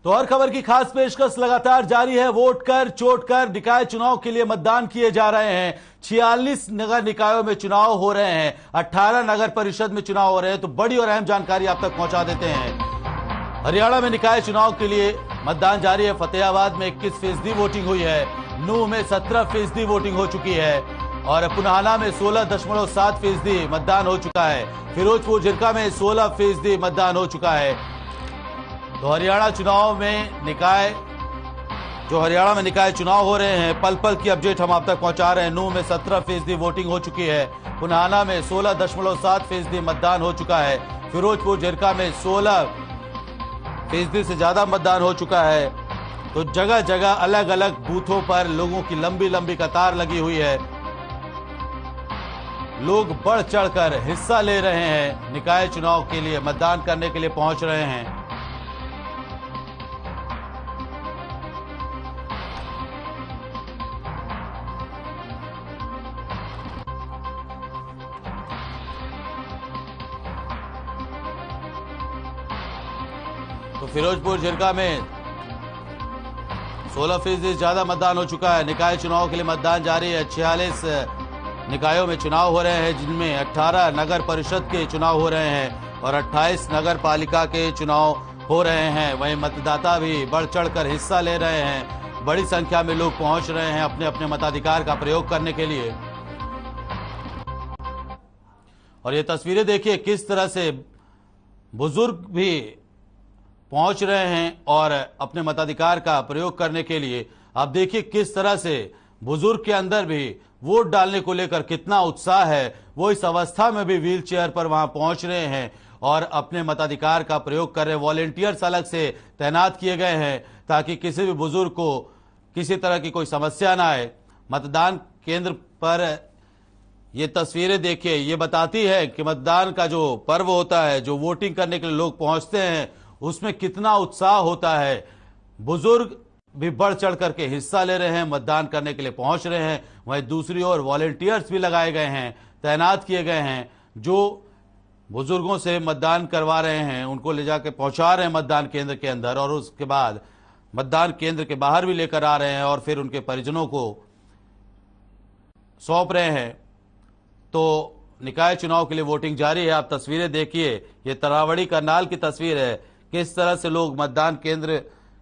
तो हर खबर की खास पेशकश लगातार जारी है। वोट कर चोट कर निकाय चुनाव के लिए मतदान किए जा रहे हैं। 46 नगर निकायों में चुनाव हो रहे हैं, 18 नगर परिषद में चुनाव हो रहे हैं। तो बड़ी और अहम जानकारी आप तक पहुंचा देते हैं। हरियाणा में निकाय चुनाव के लिए मतदान जारी है। फतेहाबाद में 21% वोटिंग हुई है, नूंह में 17% वोटिंग हो चुकी है और पुनाहाना में 16.7% मतदान हो चुका है। फिरोजपुर झिरका में 16% मतदान हो चुका है। तो हरियाणा में निकाय चुनाव हो रहे हैं, पल पल की अपडेट हम आप तक पहुंचा रहे हैं। नूंह में 17% वोटिंग हो चुकी है, पुनाहाना में 16.7% मतदान हो चुका है, फिरोजपुर झिरका में 16% से ज्यादा मतदान हो चुका है। तो जगह जगह अलग अलग बूथों पर लोगों की लंबी लंबी कतार लगी हुई है। लोग बढ़ चढ़कर हिस्सा ले रहे हैं, निकाय चुनाव के लिए मतदान करने के लिए पहुंच रहे हैं। तो फिरोजपुर झिरका में 16% ज्यादा मतदान हो चुका है। निकाय चुनाव के लिए मतदान जारी है। 46 निकायों में चुनाव हो रहे हैं, जिनमें 18 नगर परिषद के चुनाव हो रहे हैं और 28 नगर पालिका के चुनाव हो रहे हैं। वहीं मतदाता भी बढ़ चढ़कर हिस्सा ले रहे हैं। बड़ी संख्या में लोग पहुंच रहे हैं अपने अपने मताधिकार का प्रयोग करने के लिए। और ये तस्वीरें देखिए किस तरह से बुजुर्ग भी पहुंच रहे हैं और अपने मताधिकार का प्रयोग करने के लिए। आप देखिए किस तरह से बुजुर्ग के अंदर भी वोट डालने को लेकर कितना उत्साह है। वो इस अवस्था में भी व्हील चेयर पर वहां पहुंच रहे हैं और अपने मताधिकार का प्रयोग कर रहे हैं। वॉलेंटियर्स अलग से तैनात किए गए हैं ताकि किसी भी बुजुर्ग को किसी तरह की कोई समस्या ना आए। मतदान केंद्र पर ये तस्वीरें देखिए, ये बताती है कि मतदान का जो पर्व होता है, जो वोटिंग करने के लिए लोग पहुंचते हैं, उसमें कितना उत्साह होता है। बुजुर्ग भी बढ़ चढ़ करके हिस्सा ले रहे हैं, मतदान करने के लिए पहुंच रहे हैं। वहीं दूसरी ओर वॉलेंटियर्स भी लगाए गए हैं, तैनात किए गए हैं, जो बुजुर्गों से मतदान करवा रहे हैं, उनको ले जाके पहुंचा रहे हैं मतदान केंद्र के अंदर और उसके बाद मतदान केंद्र के बाहर भी लेकर आ रहे हैं और फिर उनके परिजनों को सौंप रहे हैं। तो निकाय चुनाव के लिए वोटिंग जारी है। आप तस्वीरें देखिए, ये तरावड़ी करनाल की तस्वीर है, किस तरह से लोग मतदान केंद्र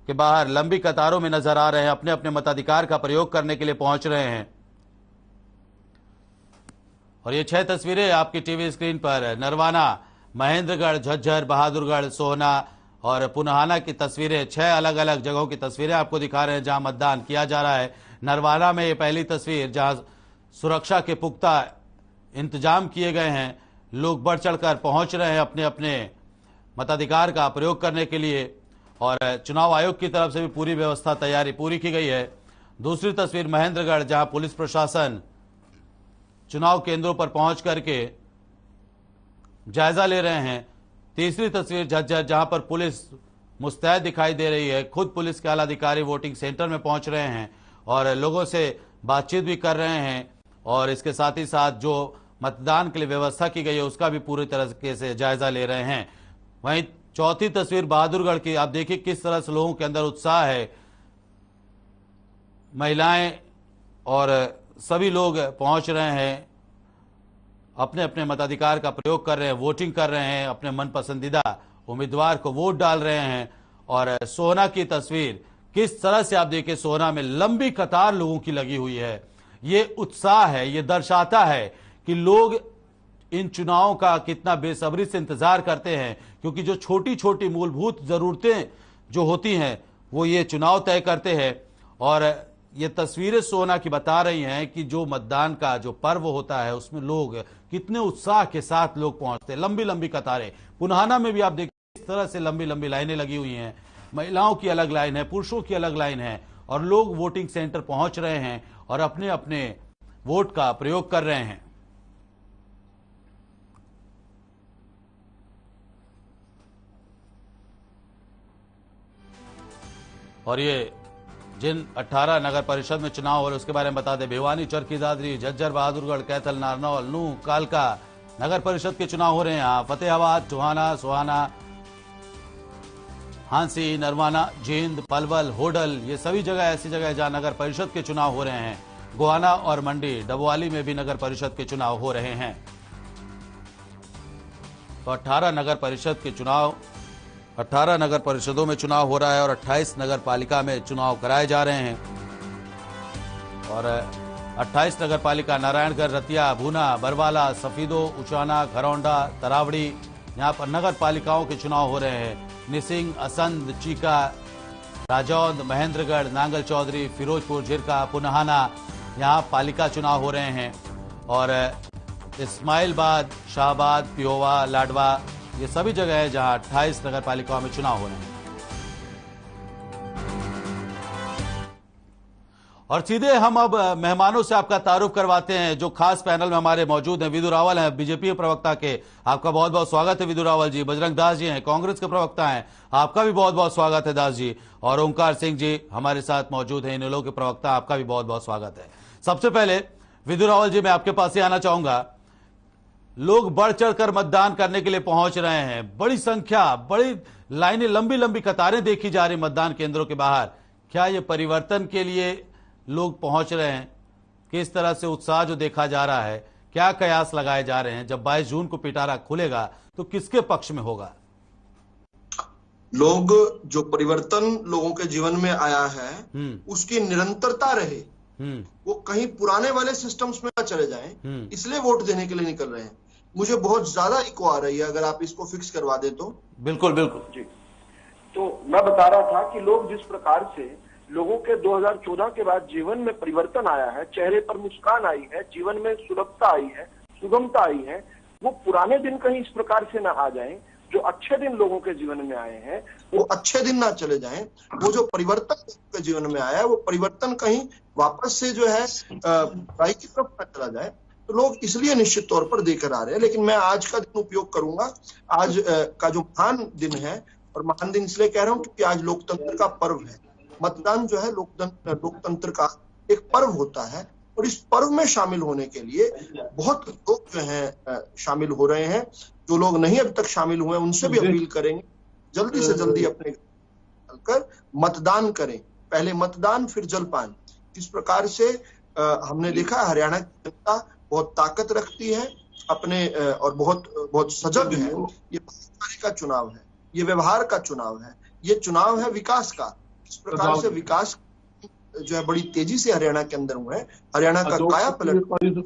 के बाहर लंबी कतारों में नजर आ रहे हैं, अपने अपने मताधिकार का प्रयोग करने के लिए पहुंच रहे हैं। और ये 6 तस्वीरें आपकी टीवी स्क्रीन पर नरवाना, महेंद्रगढ़, झज्जर, बहादुरगढ़, सोहना और पुनाहाना की तस्वीरें, 6 अलग अलग जगहों की तस्वीरें आपको दिखा रहे हैं जहां मतदान किया जा रहा है। नरवाना में ये पहली तस्वीर जहां सुरक्षा के पुख्ता इंतजाम किए गए हैं, लोग बढ़ चढ़कर पहुंच रहे हैं अपने अपने मताधिकार का प्रयोग करने के लिए और चुनाव आयोग की तरफ से भी पूरी व्यवस्था तैयारी पूरी की गई है। दूसरी तस्वीर महेंद्रगढ़, जहां पुलिस प्रशासन चुनाव केंद्रों पर पहुंच करके जायजा ले रहे हैं। तीसरी तस्वीर झज्जर, जहां पर पुलिस मुस्तैद दिखाई दे रही है। खुद पुलिस के आला अधिकारी वोटिंग सेंटर में पहुंच रहे हैं और लोगों से बातचीत भी कर रहे हैं और इसके साथ ही साथ जो मतदान के लिए व्यवस्था की गई है उसका भी पूरी तरीके से जायजा ले रहे हैं। वहीं चौथी तस्वीर बहादुरगढ़ की, आप देखिए किस तरह से लोगों के अंदर उत्साह है। महिलाएं और सभी लोग पहुंच रहे हैं, अपने अपने मताधिकार का प्रयोग कर रहे हैं, वोटिंग कर रहे हैं, अपने मन पसंदीदा उम्मीदवार को वोट डाल रहे हैं। और सोहना की तस्वीर, किस तरह से आप देखिए सोहना में लंबी कतार लोगों की लगी हुई है। ये उत्साह है, ये दर्शाता है कि लोग इन चुनावों का कितना बेसब्री से इंतजार करते हैं, क्योंकि जो छोटी छोटी मूलभूत जरूरतें जो होती हैं वो ये चुनाव तय करते हैं। और ये तस्वीरें सोहना की बता रही हैं कि जो मतदान का जो पर्व होता है उसमें लोग कितने उत्साह के साथ लोग पहुंचते हैं, लंबी लंबी कतारें। पुनाहाना में भी आप देखिए इस तरह से लंबी लंबी लाइनें लगी हुई हैं, महिलाओं की अलग लाइन है, पुरुषों की अलग लाइन है और लोग वोटिंग सेंटर पहुंच रहे हैं और अपने अपने वोट का प्रयोग कर रहे हैं। और ये जिन 18 नगर परिषद में चुनाव हो रहे उसके बारे में बता दें। भिवानी, चरखी दादरी, झज्जर, बहादुरगढ़, कैथल, नारनौल, नूंह, कालका नगर परिषद के चुनाव हो रहे हैं। यहाँ फतेहाबाद, टोहाना, सोहाना, हांसी, नरवाना, जींद, पलवल, होडल, ये सभी जगह ऐसी जगह है जहां नगर परिषद के चुनाव हो रहे हैं। गोहाना और मंडी, डबवाली में भी नगर परिषद के चुनाव हो रहे हैं। तो 18 नगर परिषद के चुनाव, 18 नगर परिषदों में चुनाव हो रहा है और 28 नगर पालिका में चुनाव कराए जा रहे हैं। और 28 नगर पालिका नारायणगढ़, रतिया, भूना, बरवाला, सफीदो, उचाना, घरौंडा, तरावड़ी, यहाँ पर नगर पालिकाओं के चुनाव हो रहे हैं। निसिंग, असंध, चीका, राजौंद, महेंद्रगढ़, नांगल चौधरी, फिरोजपुर, झिरका, पुनहाना, यहाँ पालिका चुनाव हो रहे हैं। और इस्माइलबाद, शाहबाद, पिहोवा, लाडवा, ये सभी जगह है जहां 28 नगर पालिकाओं में चुनाव हो रहे हैं। और सीधे हम अब मेहमानों से आपका तारुफ करवाते हैं जो खास पैनल में हमारे मौजूद हैं। विदु रावल हैं, बीजेपी प्रवक्ता के, आपका बहुत बहुत स्वागत है विदु रावल जी। बजरंग दास जी हैं, कांग्रेस के प्रवक्ता हैं, आपका भी बहुत बहुत स्वागत है दास जी। और ओंकार सिंह जी हमारे साथ मौजूद हैं, इन लोगों के प्रवक्ता, आपका भी बहुत बहुत स्वागत है। सबसे पहले विदु रावल जी, मैं आपके पास ही आना चाहूंगा। लोग बढ़ चढ़कर मतदान करने के लिए पहुंच रहे हैं, बड़ी संख्या, बड़ी लाइनें, लंबी लंबी कतारें देखी जा रही मतदान केंद्रों के बाहर। क्या ये परिवर्तन के लिए लोग पहुंच रहे हैं? किस तरह से उत्साह जो देखा जा रहा है, क्या कयास लगाए जा रहे हैं? जब 22 जून को पिटारा खुलेगा तो किसके पक्ष में होगा? लोग, जो परिवर्तन लोगों के जीवन में आया है उसकी निरंतरता रहे, वो कहीं पुराने वाले सिस्टम्स में ना चले जाएं, इसलिए वोट देने के लिए निकल रहे हैं। मुझे बहुत ज्यादा इको आ रही है, अगर आप इसको फिक्स करवा दे तो। बिल्कुल बिल्कुल जी। तो मैं बता रहा था कि लोग जिस प्रकार से लोगों के 2014 के बाद जीवन में परिवर्तन आया है, चेहरे पर मुस्कान आई है, जीवन में सुलभता आई है, सुगमता आई है, वो पुराने दिन कहीं इस प्रकार से ना आ जाएं। जो अच्छे दिन लोगों के जीवन में आए हैं वो अच्छे दिन ना चले जाएं। वो जो परिवर्तन लोगों के जीवन में आया है वो परिवर्तन कहीं वापस से जो है बुराई की तरफ न चला जाए। तो लोग इसलिए निश्चित तौर पर देकर आ रहे हैं। लेकिन मैं आज का दिन उपयोग करूंगा, आज का जो महान दिन है, और महान दिन इसलिए कह रहा हूं क्योंकि आज लोकतंत्र का पर्व है। मतदान जो है लोकतंत्र का एक पर्व होता है, और इस पर्व में शामिल होने के लिए बहुत लोग जो हैं शामिल हो रहे हैं। जो लोग नहीं अभी तक शामिल हुए उनसे भी अपील करेंगे जल्दी से जल्दी अपने कर मतदान करें। पहले मतदान फिर जलपान। इस प्रकार से हमने देखा हरियाणा की जनता बहुत ताकत रखती है अपने, और बहुत सजग है। ये भाईचारे का चुनाव है, ये व्यवहार का चुनाव है, ये चुनाव है विकास का। इस प्रकार से विकास जो है बड़ी तेजी से हरियाणा के अंदर हुए हैं। हरियाणा का काया पलट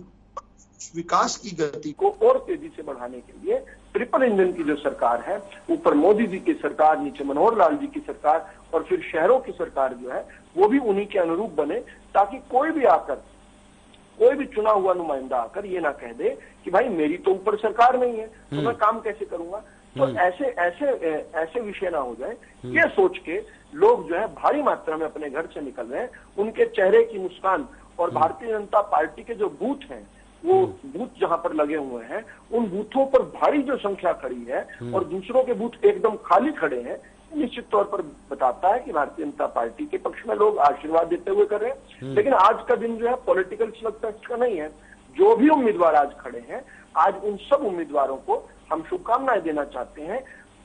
विकास की गति को और तेजी से बढ़ाने के लिए ट्रिपल इंजन की जो सरकार है, ऊपर मोदी जी की सरकार, नीचे मनोहर लाल जी की सरकार, और फिर शहरों की सरकार जो है वो भी उन्हीं के अनुरूप बने, ताकि कोई भी आकर, कोई भी चुना हुआ नुमाइंदा आकर ये ना कह दे कि भाई मेरी तो ऊपर सरकार नहीं है तो मैं काम कैसे करूंगा। तो ऐसे विषय ना हो जाए, ये सोच के लोग जो है भारी मात्रा में अपने घर से निकल रहे हैं। उनके चेहरे की मुस्कान, और भारतीय जनता पार्टी के जो बूथ हैं, वो बूथ जहां पर लगे हुए हैं, उन बूथों पर भारी जो संख्या खड़ी है और दूसरों के बूथ एकदम खाली खड़े हैं, निश्चित तौर पर बताता है कि भारतीय जनता पार्टी के पक्ष में लोग आशीर्वाद देते हुए कर रहे हैं। लेकिन आज का दिन जो है पॉलिटिकल स्लगफेस्ट का नहीं है। जो भी उम्मीदवार आज खड़े हैं, आज उन सब उम्मीदवारों को हम शुभकामनाएं देना चाहते हैं।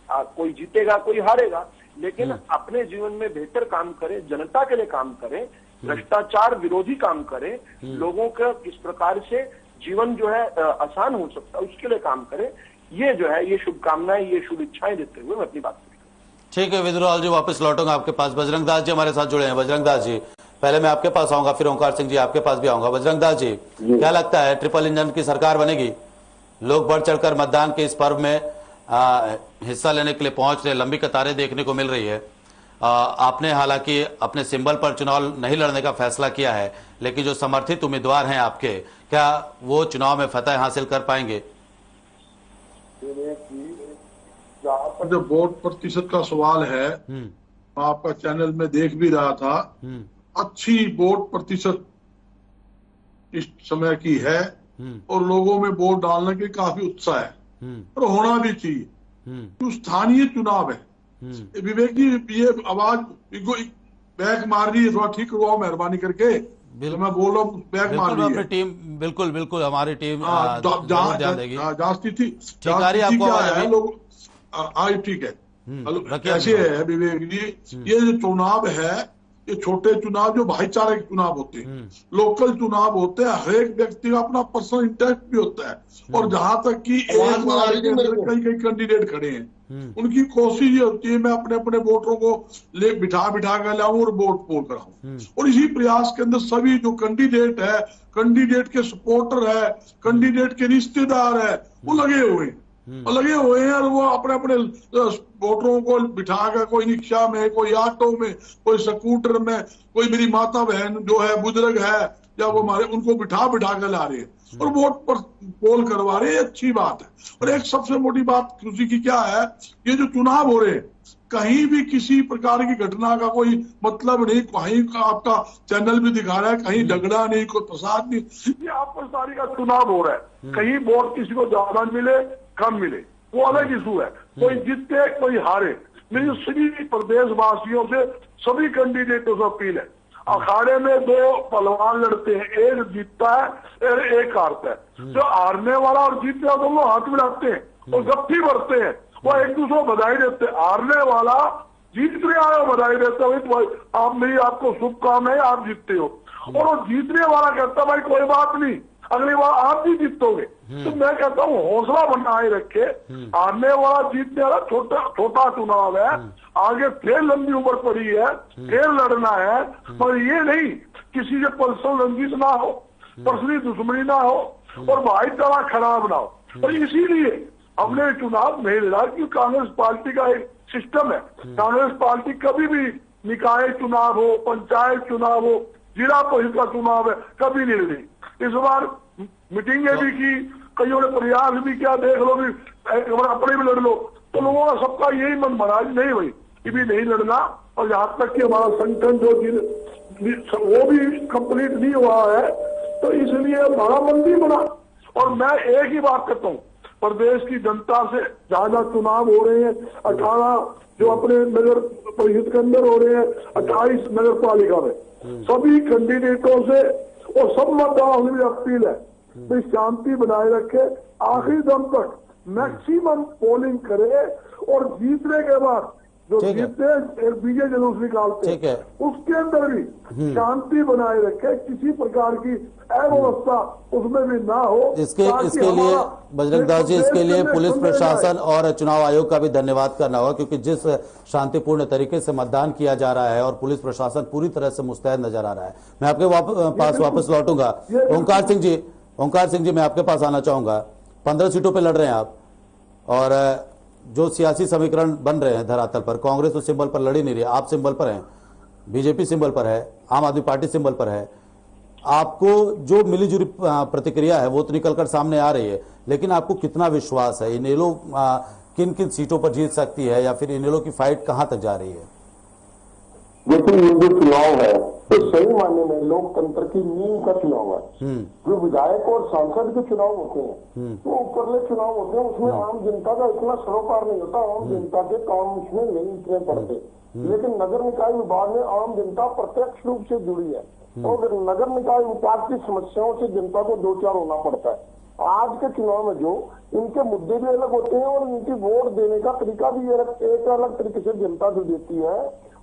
कोई जीतेगा, कोई हारेगा, लेकिन अपने जीवन में बेहतर काम करे, जनता के लिए काम करे, भ्रष्टाचार विरोधी काम करे, लोगों का किस प्रकार से जीवन जो है आसान हो सकता है उसके लिए काम करे। ये जो है, ये शुभकामनाएं, ये शुभ इच्छाएं देते हुए मैं अपनी बात करूंगा। ठीक है विदु रावल जी, वापस लौटूंगा आपके पास। बजरंग दास जी हमारे साथ जुड़े हैं। बजरंग दास जी, पहले मैं आपके पास आऊंगा, फिर ओंकार सिंह जी आपके पास भी आऊंगा। बजरंग दास जी, क्या लगता है ट्रिपल इंजन की सरकार बनेगी? लोग बढ़ चढ़कर मतदान के इस पर्व में हिस्सा लेने के लिए पहुंच रहे, लंबी कतारें देखने को मिल रही है। आपने हालांकि अपने सिंबल पर चुनाव नहीं लड़ने का फैसला किया है, लेकिन जो समर्थित उम्मीदवार हैं आपके, क्या वो चुनाव में फतह हासिल कर पाएंगे? जहाँ पर जो वोट प्रतिशत का सवाल है, मैं आपका चैनल में देख भी रहा था, अच्छी वोट प्रतिशत इस समय की है और लोगों में वोट डालने के काफी उत्साह है, और होना भी चाहिए। तो स्थानीय चुनाव है। विवेक जी, ये आवाज बैक मार रही है, थोड़ा ठीक करवाओ मेहरबानी करके। तो मैं बोल रहा हूँ बैक मार रही है टीम। बिल्कुल बिल्कुल, हमारी टीम जहाँ स्थिति ठीक है। लोग ठीक है। ऐसे है विवेक जी, ये जो चुनाव है, ये छोटे चुनाव जो भाईचारे के चुनाव होते हैं, लोकल चुनाव होते हैं, हर एक व्यक्ति का अपना पर्सनल इंटरेस्ट भी होता है। और जहां तक कि एक वार्ड के अंदर कई कई कैंडिडेट खड़े हैं, उनकी कोशिश ये होती है मैं अपने अपने वोटरों को ले बिठा कर लाऊं और वोट पोल कराऊं। और इसी प्रयास के अंदर सभी जो कैंडिडेट है, कैंडिडेट के सपोर्टर है, कैंडिडेट के रिश्तेदार है, वो लगे हुए हैं और वो अपने अपने वोटरों को बिठाकर, कोई रिक्शा में, कोई ऑटो में, कोई स्कूटर में, कोई मेरी माता बहन जो है बुजुर्ग है या वो हमारे, उनको बिठा कर ला रहे हैं और वोट पर पोल करवा रहे हैं। अच्छी बात है। और एक सबसे मोटी बात खुशी की क्या है, ये जो चुनाव हो रहे हैं, कहीं भी किसी प्रकार की घटना का कोई मतलब नहीं, कहीं का आपका चैनल भी दिखा रहा है, कहीं झगड़ा नहीं, कोई प्रसाद नहीं, ये आपराधिकारी का चुनाव हो रहा है। कहीं वोट किसी को ज्यादा मिले कम मिले वो अलग इशू है, कोई जीते कोई हारे। मेरी सभी प्रदेशवासियों से, सभी कैंडिडेटों से अपील है, अखाड़े में दो पहलवान लड़ते हैं, एक जीतता है और एक हारता है। जो हारने वाला और जीतने वाला दोनों हाथ मिलाते हैं और गप्पी भरते हैं, वो एक दूसरे को बधाई देते हैं। हारने वाला जीतने वाला बधाई देता है, आप मेरी आपको शुभकामनाएं, आप जीतते हो। और वो जीतने वाला कहता भाई कोई बात नहीं, अगली बार आप भी जीतोगे। तो मैं कहता हूँ हौसला बनाए रखे। हारने वाला जीतने वाला छोटा चुनाव है, आगे फिर लंबी उम्र पड़ी है, फिर लड़ना है। पर ये नहीं किसी से पर्सनल रंजिश ना हो, पर्सनली दुश्मनी ना हो और भाईचारा खराब ना हो। और इसीलिए हमने चुनाव नहीं लड़ा कि कांग्रेस पार्टी का एक सिस्टम है। कांग्रेस पार्टी कभी भी निकाय चुनाव हो, पंचायत चुनाव हो, जिला परिषद का चुनाव है, कभी नहीं लड़ी। इस बार मीटिंगें भी की, कईयों ने प्रयास भी किया, देख लो भी अपने भी लड़ लो। तो लोगों का सबका यही मन बना नहीं भाई कि भी नहीं लड़ना। और यहाँ तक कि हमारा संगठन जो वो भी कंप्लीट नहीं हुआ है, तो इसलिए हमारा मन भी बना। और मैं एक ही बात करता हूँ, प्रदेश की जनता से, जहाँ चुनाव हो रहे हैं 18 जो अपने नगर परिषद के अंदर हो रहे हैं, 28 नगर पालिका में, सभी कैंडिडेटों से और सब मतदाताओं से अपील है कि शांति बनाए रखे, आखिरी दम तक मैक्सिमम पोलिंग करे और जीतने के बाद जो जीतते एक विजय जुलूस निकालते हैं, उसके अंदर भी शांति बनाए रखे, किसी प्रकार की अव्यवस्था उसमें भी ना हो। इसके लिए बजरंग दास जी, इसके लिए पुलिस प्रशासन और चुनाव आयोग का भी धन्यवाद करना होगा, क्योंकि जिस शांतिपूर्ण तरीके से मतदान किया जा रहा है और पुलिस प्रशासन पूरी तरह से मुस्तैद नजर आ रहा है। मैं आपके पास वापस लौटूंगा। ओंकार सिंह जी मैं आपके पास आना चाहूंगा। 15 सीटों पर लड़ रहे हैं आप, और जो सियासी समीकरण बन रहे हैं धरातल पर, कांग्रेस तो सिंबल पर लड़ी नहीं रही, आप सिंबल पर हैं, बीजेपी सिंबल पर है, आम आदमी पार्टी सिंबल पर है। आपको जो मिलीजुली प्रतिक्रिया है वो तो निकलकर सामने आ रही है, लेकिन आपको कितना विश्वास है इनेलो किन किन सीटों पर जीत सकती है, या फिर इनेलो की फाइट कहां तक जा रही है? देखिए, ये जो चुनाव है तो सही मायने में लोकतंत्र की नींव का चुनाव है। जो विधायक और सांसद के चुनाव होते हैं वो ऊपरले चुनाव होते हैं, उसमें आम जनता का इतना सरोकार नहीं होता, आम जनता के काम उसमें नहीं इतने पड़ते। लेकिन नगर निकाय विभाग में आम जनता प्रत्यक्ष रूप से जुड़ी है, और नगर निकाय विभाग की समस्याओं से जनता को दो चार होना पड़ता है। आज के चुनाव में जो इनके मुद्दे भी अलग होते हैं और इनकी वोट देने का तरीका भी एक अलग तरीके से जनता जो देती है,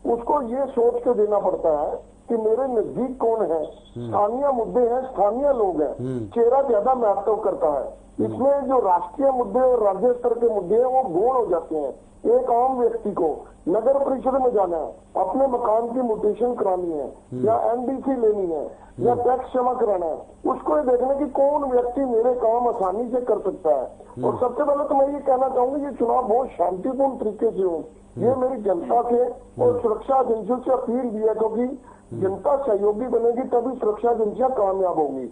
उसको ये सोच के देना पड़ता है कि मेरे नजदीक कौन है, स्थानीय मुद्दे हैं, स्थानीय लोग हैं, चेहरा ज्यादा महत्व करता है। इसमें जो राष्ट्रीय मुद्दे और राज्य स्तर के मुद्दे हैं वो गौण हो जाते हैं। एक आम व्यक्ति को नगर परिषद में जाना है, अपने मकान की म्यूटेशन करानी है या एनडीसी लेनी है या टैक्स जमा कराना है, उसको ये देखने की कौन व्यक्ति मेरे काम आसानी से कर सकता है। और सबसे पहले तो मैं ये कहना चाहूंगा, ये चुनाव बहुत शांतिपूर्ण तरीके से हो, ये मेरी जनता से और सुरक्षा एजेंसियों से अपील भी है, क्योंकि जनता सहयोगी बनेगी तभी सुरक्षा एजेंसियां कामयाब होंगी।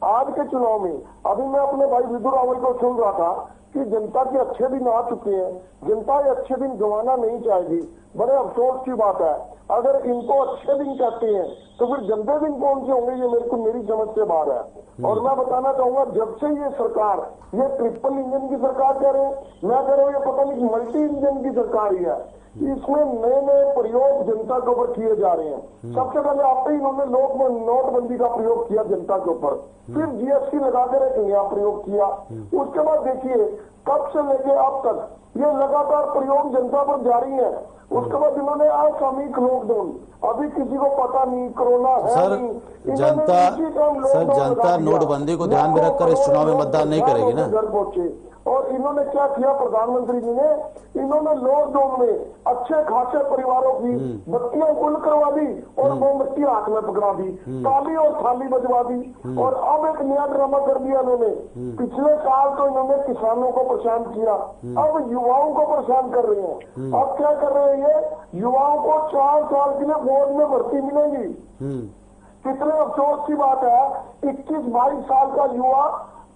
आज के चुनाव में अभी मैं अपने भाई विदुर रावल को सुन रहा था कि जनता के अच्छे दिन आ चुके हैं, जनता ये अच्छे दिन गंवाना नहीं चाहेगी। बड़े अफसोस की बात है, अगर इनको अच्छे दिन कहते हैं तो फिर गंदे दिन कौन से होंगे, ये मेरी समझ से बाहर है। और मैं बताना चाहूंगा, जब से ये सरकार, ये ट्रिपल इंजन की सरकार कह रहे हैं, मैं कह रहा हूँ ये पता नहीं मल्टी इंजन की सरकार ही है। इसमें नए नए प्रयोग जनता के ऊपर किए जा रहे हैं। सबसे पहले आप ही इन्होंने नोटबंदी का प्रयोग किया जनता के ऊपर, फिर जीएसटी लगाकर एक नया प्रयोग किया। उसके बाद देखिए तब से लेके अब तक ये लगातार प्रयोग जनता पर जारी है। उसके बाद इन्होंने असामयिक लॉकडाउन, अभी किसी को पता नहीं कोरोना है सर नहीं, जनता नोटबंदी को ध्यान में रखकर इस चुनाव में मतदान नहीं करेगी ना। घर पहुंचे और इन्होंने क्या किया प्रधानमंत्री जी ने, इन्होंने लॉकडाउन में अच्छे खासे परिवारों की बत्तियां गुल करवा दी और मोमबत्ती हाथ में पकड़ा दी, ताली और थाली बजवा दी। और अब एक नया ड्रामा कर दिया इन्होंने। पिछले साल तो इन्होंने किसानों को परेशान किया, अब युवाओं को परेशान कर रहे हैं। अब क्या कर रहे हैं ये, युवाओं को 4 साल के लिए फौज में भर्ती मिलेगी। कितने अफसोस की बात है, 21-22 साल का युवा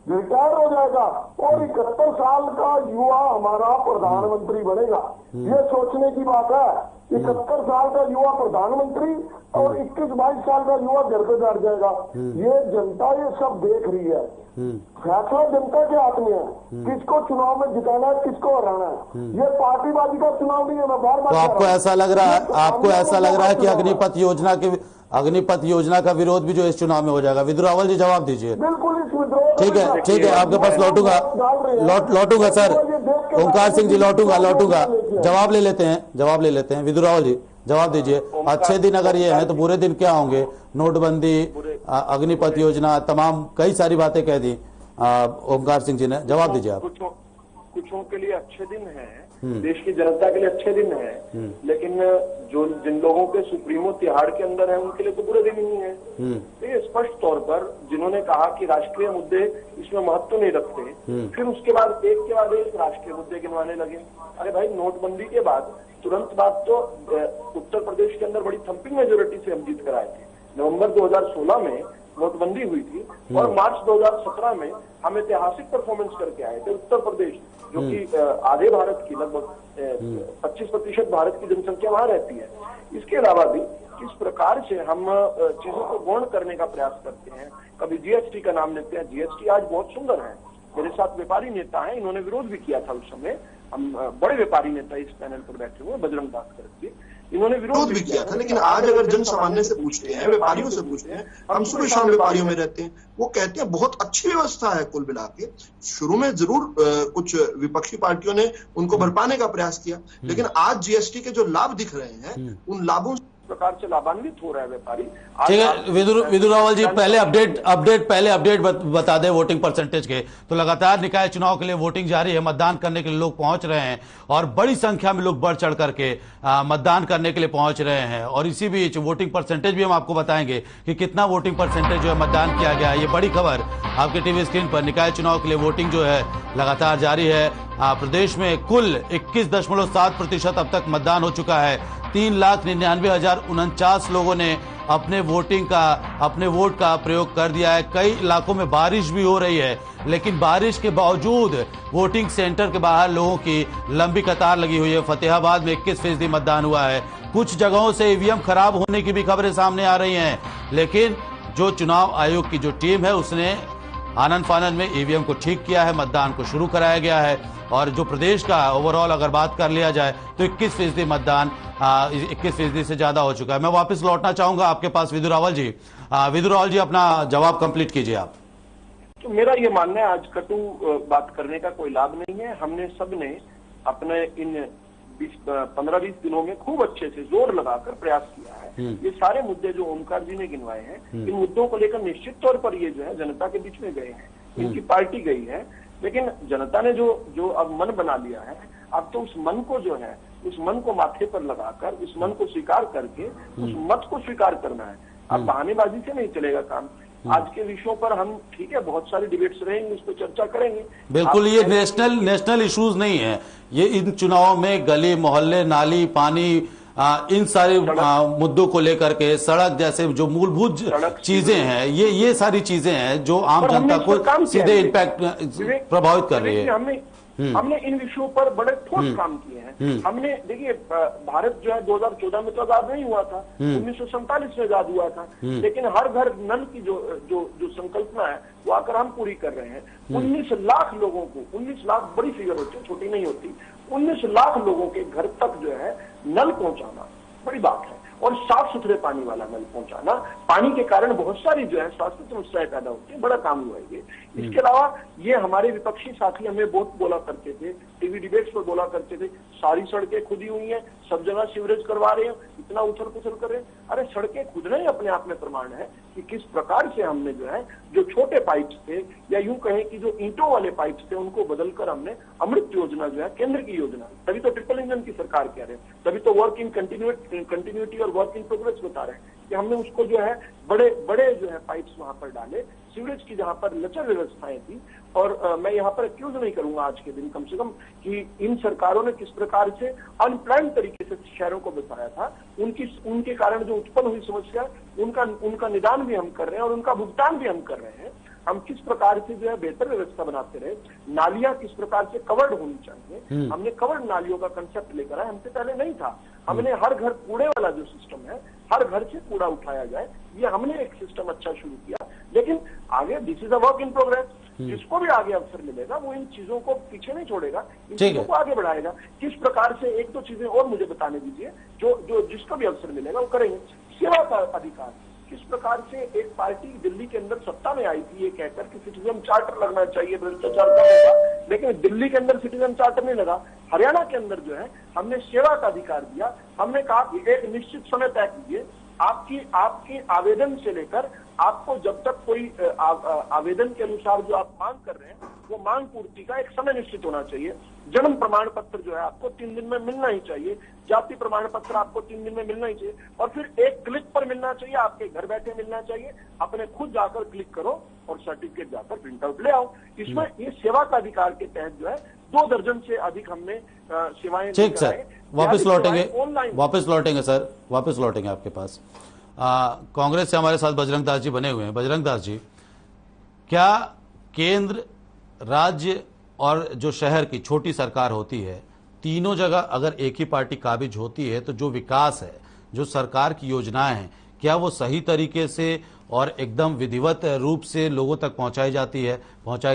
रिटायर हो जाएगा और 71 साल का युवा हमारा प्रधानमंत्री बनेगा। ये सोचने की बात है, 71 साल का युवा प्रधानमंत्री और 21-22 साल का युवा घर पे बैठ जाएगा। ये जनता ये सब देख रही है। फैसला जनता के हाथ में है, किसको चुनाव में जिताना है, किसको हराना है। ये पार्टीबाजी का चुनाव नहीं है। मैं बार बार तो आपको ऐसा लग रहा है, कि अग्निपथ योजना का विरोध भी जो इस चुनाव में हो जाएगा? विदुर रावल जी जवाब दीजिए। बिल्कुल इस विद्रोह, ठीक है आपके पास लौटूंगा सर, ओंकार सिंह जी लौटूंगा जवाब ले लेते हैं। विदुर रावल जी जवाब दीजिए। अच्छे दिन अगर ये है तो बुरे दिन क्या होंगे? नोटबंदी, अग्निपथ योजना, तमाम कई सारी बातें कह दी ओंकार सिंह जी ने। जवाब दीजिए आप। कुछों के लिए अच्छे दिन हैं, देश की जनता के लिए अच्छे दिन हैं, लेकिन जो जिन लोगों के सुप्रीमो तिहाड़ के अंदर है उनके लिए तो बुरे दिन ही है। तो ये स्पष्ट तौर पर जिन्होंने कहा कि राष्ट्रीय मुद्दे इसमें महत्व नहीं रखते, फिर उसके बाद एक के बाद एक राष्ट्रीय मुद्दे गिनवाने लगे। अरे भाई, नोटबंदी के बाद तुरंत बाद तो उत्तर प्रदेश के अंदर बड़ी थम्पिंग मेजोरिटी से हम जीत कर आए थे। नवंबर 2016 में नोटबंदी हुई थी और मार्च 2017 में हम ऐतिहासिक परफॉर्मेंस करके आए थे। उत्तर प्रदेश जो कि आधे भारत की लगभग 25% भारत की जनसंख्या वहां रहती है। इसके अलावा भी किस प्रकार से हम चीजों को गौण करने का प्रयास करते हैं। कभी जीएसटी का नाम लेते हैं, जीएसटी आज बहुत सुंदर है। मेरे साथ व्यापारी नेता हैं, इन्होंने विरोध भी किया था उस समय। हम बड़े व्यापारी नेता इस पैनल पर बैठे हुए, बजरंग भास्कर जी, इन्होंने विरोध भी किया था। लेकिन आज अगर जन सामान्य से पूछते हैं, व्यापारियों से पूछते हैं, हम सुबह शाम व्यापारियों में रहते हैं, वो कहते हैं बहुत अच्छी व्यवस्था है। कुल मिला के शुरू में जरूर कुछ विपक्षी पार्टियों ने उनको भरपाने का प्रयास किया, लेकिन आज जीएसटी के जो लाभ दिख रहे हैं उन लाभों प्रकार से लाभान्वित हो रहा है व्यापारी। ठीक है विदुर रावल जी, पहले अपडेट बता दें वोटिंग परसेंटेज के। तो लगातार निकाय चुनाव के लिए वोटिंग जारी है, मतदान करने के लिए लोग पहुंच रहे हैं और बड़ी संख्या में लोग बढ़ चढ़ करके मतदान करने के लिए पहुंच रहे हैं। और इसी बीच वोटिंग परसेंटेज भी हम आपको बताएंगे कि कितना वोटिंग परसेंटेज जो है मतदान किया गया है। ये बड़ी खबर आपके टीवी स्क्रीन पर। निकाय चुनाव के लिए वोटिंग जो है लगातार जारी है। प्रदेश में कुल 21.7% अब तक मतदान हो चुका है। 3,99,049 लोगों ने अपने वोट का प्रयोग कर दिया है। कई इलाकों में बारिश भी हो रही है, लेकिन बारिश के बावजूद वोटिंग सेंटर के बाहर लोगों की लंबी कतार लगी हुई है। फतेहाबाद में 21% मतदान हुआ है। कुछ जगहों से ईवीएम खराब होने की भी खबरें सामने आ रही हैं, लेकिन जो चुनाव आयोग की जो टीम है उसने आनन फानन में ईवीएम को ठीक किया है, मतदान को शुरू कराया गया है। और जो प्रदेश का ओवरऑल अगर बात कर लिया जाए तो 21% मतदान 21% से ज्यादा हो चुका है। मैं वापस लौटना चाहूंगा आपके पास विदुर रावल जी। अपना जवाब कंप्लीट कीजिए आप। तो मेरा ये मानना है आज कटु बात करने का कोई लाभ नहीं है। हमने सबने अपने इन 15-20 दिनों में खूब अच्छे से जोर लगाकर प्रयास किया है। ये सारे मुद्दे जो ओमकार जी ने गिनवाए हैं, इन मुद्दों को लेकर निश्चित तौर पर ये जो है जनता के बीच में गए हैं, इनकी पार्टी गई है। लेकिन जनता ने जो अब मन बना लिया है, अब तो उस मन को जो है, उस मन को माथे पर लगाकर, उस मन को स्वीकार करके उस मत को स्वीकार करना है। अब बहानेबाजी से नहीं चलेगा काम। आज के विषयों पर हम ठीक है बहुत सारे डिबेट्स रहेंगे, उस पर चर्चा करेंगे। बिल्कुल, ये नेशनल इश्यूज नहीं है। ये इन चुनावों में गली मोहल्ले, नाली, पानी, इन सारे मुद्दों को लेकर के, सड़क जैसे जो मूलभूत चीजें हैं, ये सारी चीजें हैं जो आम जनता को सीधे इम्पैक्ट प्रभावित कर रही है। हमने इन विषयों पर बड़े ठोस काम किए हैं। हमने देखिए, भारत जो है 2014 में तो आजाद नहीं हुआ था, 1947 में आजाद हुआ था, लेकिन हर घर नल की जो संकल्पना है वो आकर हम पूरी कर रहे हैं। 19 लाख लोगों को, 19 लाख बड़ी फिगर होती है, छोटी नहीं होती, 19 लाख लोगों के घर तक जो है नल पहुंचाना बड़ी बात है। और साफ सुथरे पानी वाला नल पहुंचाना। पानी के कारण बहुत सारी जो है स्वास्थ्य समस्याएं पैदा होती है, बड़ा काम हुआ ये। इसके अलावा ये हमारे विपक्षी साथी हमें बहुत बोला करते थे, टीवी डिबेट्स पर बोला करते थे, सारी सड़कें खुदी हुई हैं, सब जगह सीवरेज करवा रहे हैं, इतना उथल पुथल कर रहे हैं। अरे सड़कें खुदना ही अपने आप में प्रमाण है कि किस प्रकार से हमने जो है जो छोटे पाइप्स थे या यूं कहें कि जो ईंटों वाले पाइप्स थे उनको बदलकर हमने अमृत योजना जो है केंद्र की योजना, तभी तो ट्रिपल इंजन की सरकार कह रहे हैं, तभी तो वर्क इन कंटिन्यूटी और वर्क इन प्रोग्रेस बता रहे हैं कि हमने उसको जो है बड़े बड़े जो है पाइप्स वहां पर डाले, सीवरेज की जहां पर लचर व्यवस्थाएं थी। और मैं यहाँ पर एक्यूज नहीं करूंगा आज के दिन कम से कम कि इन सरकारों ने किस प्रकार से अनप्लान तरीके से शहरों को बसाया था, उनके कारण जो उत्पन्न हुई समस्या उनका निदान भी हम कर रहे हैं और उनका भुगतान भी हम कर रहे हैं। हम किस प्रकार से जो है बेहतर व्यवस्था बनाते रहे, नालियां किस प्रकार से कवर्ड होनी चाहिए, हमने कवर्ड नालियों का कंसेप्ट लेकर आए, हमसे पहले नहीं था। हमने हर घर कूड़े वाला जो सिस्टम है, हर घर से कूड़ा उठाया जाए, ये हमने एक सिस्टम अच्छा शुरू किया। लेकिन आगे this is a work in progress, जिसको भी आगे अवसर मिलेगा वो इन चीजों को पीछे नहीं छोड़ेगा, इन चीजों को आगे बढ़ाएगा। किस प्रकार से, एक दो चीजें और मुझे बताने दीजिए जो जिसको भी अवसर मिलेगा वो करेंगे। सेवा का अधिकार, किस प्रकार से एक पार्टी दिल्ली के अंदर सत्ता में आई थी ये कहकर कि सिटीजन चार्टर लगना चाहिए, भ्रष्टाचार कम होगा, लेकिन दिल्ली के अंदर सिटीजन चार्टर नहीं लगा। हरियाणा के अंदर जो है हमने सेवा का अधिकार दिया, हमने कहा कि एक निश्चित समय तय कीजिए, आपकी आवेदन से लेकर आपको जब तक कोई आवेदन के अनुसार जो आप मांग कर रहे हैं वो मांग पूर्ति का एक समय निश्चित होना चाहिए। जन्म प्रमाण पत्र जो है आपको 3 दिन में मिलना ही चाहिए, जाति प्रमाण पत्र आपको 3 दिन में मिलना ही चाहिए, और फिर एक क्लिक पर मिलना चाहिए, आपके घर बैठे मिलना चाहिए। अपने खुद जाकर क्लिक करो और सर्टिफिकेट जाकर प्रिंट आउट ले आओ। इसमें ये सेवा का अधिकार के तहत जो है 2 दर्जन से अधिक हमने सेवाएं। ठीक सर, वापस लौटेंगे सर, वापस लौटेंगे आपके पास। कांग्रेस से हमारे साथ बजरंग दास जी बने हुए हैं। बजरंग दास जी, क्या केंद्र, राज्य और जो शहर की छोटी सरकार होती है, तीनों जगह अगर एक ही पार्टी काबिज होती है तो जो विकास है, जो सरकार की योजनाएं हैं, क्या वो सही तरीके से और एकदम विधिवत रूप से लोगों तक पहुंचाई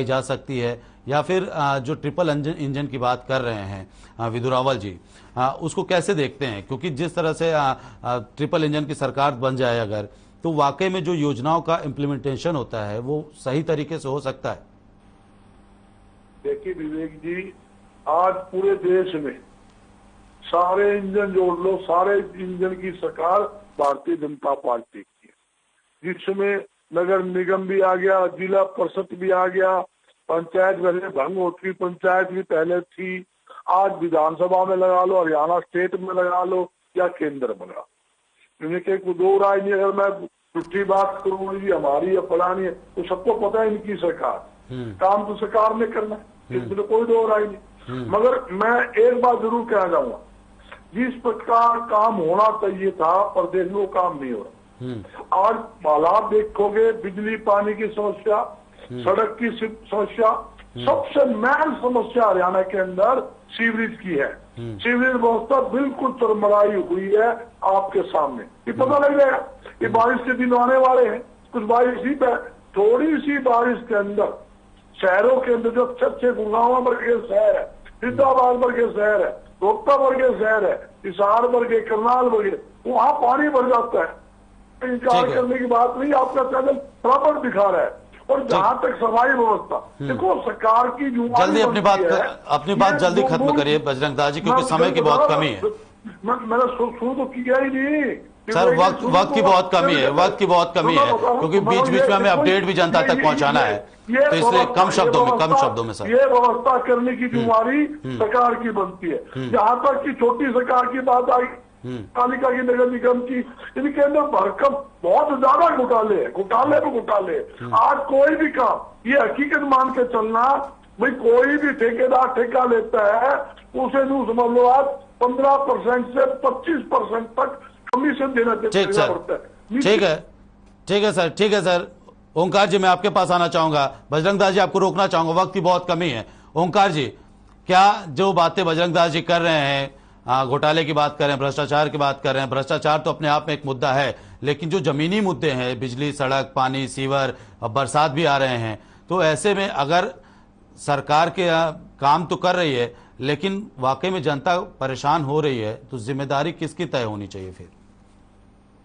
जा सकती है, या फिर जो ट्रिपल इंजन की बात कर रहे हैं विदुरावल जी, उसको कैसे देखते हैं? क्योंकि जिस तरह से ट्रिपल इंजन की सरकार बन जाए अगर, तो वाकई में जो योजनाओं का इम्प्लीमेंटेशन होता है वो सही तरीके से हो सकता है। देखिए विवेक जी, आज पूरे देश में सारे इंजन जोड़ लो, सारे इंजन की सरकार भारतीय जनता पार्टी की है, जिसमें नगर निगम भी आ गया, जिला परिषद भी आ गया, पंचायत पहले भंग होती, पंचायत भी पहले थी, आज विधानसभा में लगा लो, हरियाणा स्टेट में लगा लो या केंद्र में लगा, इनके को दो राय नहीं। अगर मैं झूठी बात करूँ जी हमारी या फलानी है, तो सबको पता है इनकी सरकार, काम तो सरकार ने करना है, इसमें तो कोई दो राय नहीं। मगर मैं एक बात जरूर कहना चाहूंगा, जिस प्रकार काम होना चाहिए था प्रदेश में वो काम नहीं हो रहा। आज हालात देखोगे, बिजली पानी की समस्या, सड़क की समस्या, सबसे मेन समस्या हरियाणा के अंदर सीवरेज की है। सीवरेज व्यवस्था बिल्कुल चरमराई हुई है आपके सामने, ये पता लग जाएगा। ये बारिश के दिन आने वाले हैं, कुछ बारिश ही पे, थोड़ी सी बारिश के अंदर शहरों के अंदर जो अच्छे गुड़गांव वर्गे शहर है, फरीदाबाद वर्गे शहर है, रोहतक वर्गे शहर है, हिसार वर्गे, करनाल वर्गे, वहां पानी भर जाता है। इनकार करने की बात नहीं, आपका चैनल बराबर दिखा रहा है। और जहां तक सफाई व्यवस्था, देखो सरकार की जल्दी अपनी बात जल्दी खत्म करिए बजरंग दास जी, क्योंकि समय की बहुत कमी है। मैंने शुरू तो किया ही नहीं सर, वक्त की बहुत कमी है, क्योंकि बीच बीच में हमें अपडेट भी जनता तक पहुंचाना है, तो इसलिए कम शब्दों में सर ये व्यवस्था करने की जिम्मेदारी सरकार की बनती है। जहां तक की छोटी सरकार की बात आई, पालिका की, नगर निगम की, इनके अंदर भरकम बहुत ज्यादा घोटाले पे घोटाले। आज कोई भी काम, ये हकीकत मान के चलना, भाई कोई भी ठेकेदार ठेका लेता है, उसे यूं समझ लो आज 15% से 25% तक कमीशन देना पड़ता है। ठीक है सर। ओंकार जी, मैं आपके पास आना चाहूंगा। बजरंग दास जी, आपको रोकना चाहूंगा, वक्त की बहुत कमी है। ओंकार जी, क्या जो बातें बजरंग दास जी कर रहे हैं, घोटाले की बात कर रहे हैं, भ्रष्टाचार की बात कर रहे हैं, भ्रष्टाचार तो अपने आप में एक मुद्दा है, लेकिन जो जमीनी मुद्दे हैं, बिजली, सड़क, पानी, सीवर, अब बरसात भी आ रहे हैं, तो ऐसे में अगर सरकार के काम तो कर रही है, लेकिन वाकई में जनता परेशान हो रही है, तो जिम्मेदारी किसकी तय होनी चाहिए फिर?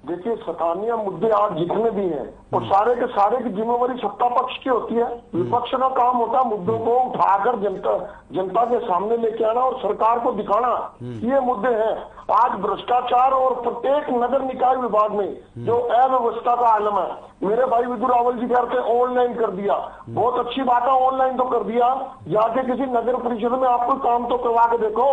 देखिए, स्थानीय मुद्दे आज जितने भी हैं और सारे के सारे की जिम्मेवारी सत्ता पक्ष की होती है। विपक्ष का काम होता है मुद्दों को उठाकर जनता के सामने लेके आना और सरकार को दिखाना ये मुद्दे हैं। आज भ्रष्टाचार और प्रत्येक नगर निकाय विभाग में जो अव्यवस्था का आलम है, मेरे भाई विदुर रावल जी कहते ऑनलाइन कर दिया, बहुत अच्छी बात है, ऑनलाइन तो कर दिया, जाके किसी नगर परिषद में आप कोई काम तो करवा के देखो,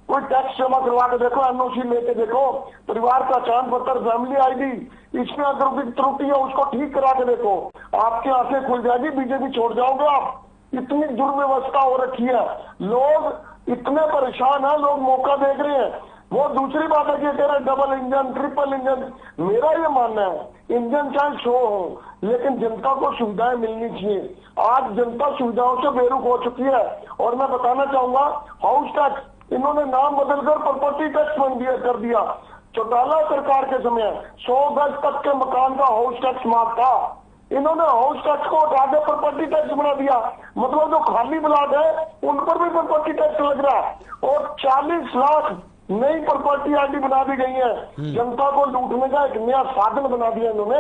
कोई टैक्स जमा करवा के देखो, एनओसी लेके देखो, परिवार पहचान पत्र, फैमिली आईडी, इसमें अगर कोई त्रुटि है उसको ठीक करा के देखो, आपकी आंखें खुल जाएगी, बीजेपी छोड़ जाओगे आप। इतनी दुर्व्यवस्था हो रखी है, लोग इतने परेशान है, लोग मौका देख रहे हैं। वो दूसरी बात है कि कह रहे डबल इंजन, ट्रिपल इंजन, मेरा ये मानना है इंजन चाहे 100 हो, लेकिन जनता को सुविधाएं मिलनी चाहिए। आज जनता सुविधाओं से बेरुख हो चुकी है। और मैं बताना चाहूंगा, हाउस टैक्स इन्होंने नाम बदलकर प्रॉपर्टी टैक्स कर दिया। चौटाला सरकार के समय 100 गज तक के मकान का हाउस टैक्स माफ था, इन्होंने हाउस टैक्स को हटा के प्रॉपर्टी टैक्स बना दिया। मतलब जो खाली प्लाट है उन पर भी प्रॉपर्टी टैक्स लग रहा है और 40 लाख नई प्रॉपर्टी आईडी बना दी गई है। जनता को लूटने का एक नया साधन बना दिया इन्होंने।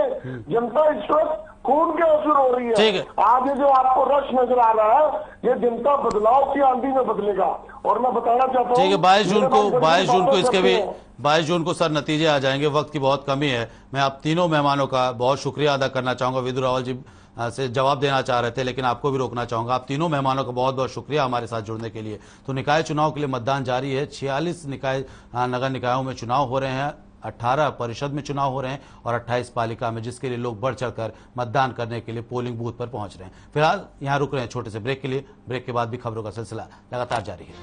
जनता इस वक्त खून के आंसू रो रही है। आज जो आपको रश नजर आ रहा है, ये जनता बदलाव की आंधी में बदलेगा। और मैं बताना चाहता हूँ, ठीक है, 22 जून को इसके भी 22 जून को सर नतीजे आ जाएंगे, वक्त की बहुत कमी है। मैं आप तीनों मेहमानों का बहुत शुक्रिया अदा करना चाहूंगा। विदुर रावल जी से जवाब देना चाह रहे थे, लेकिन आपको भी रोकना चाहूंगा। आप तीनों मेहमानों का बहुत बहुत शुक्रिया हमारे साथ जुड़ने के लिए। तो निकाय चुनाव के लिए मतदान जारी है। 46 नगर निकायों में चुनाव हो रहे हैं, 18 परिषद में चुनाव हो रहे हैं और 28 पालिका में, जिसके लिए लोग बढ़ चढ़कर मतदान करने के लिए पोलिंग बूथ पर पहुंच रहे हैं। फिलहाल यहां रुक रहे हैं छोटे से ब्रेक के लिए। ब्रेक के बाद भी खबरों का सिलसिला लगातार जारी है।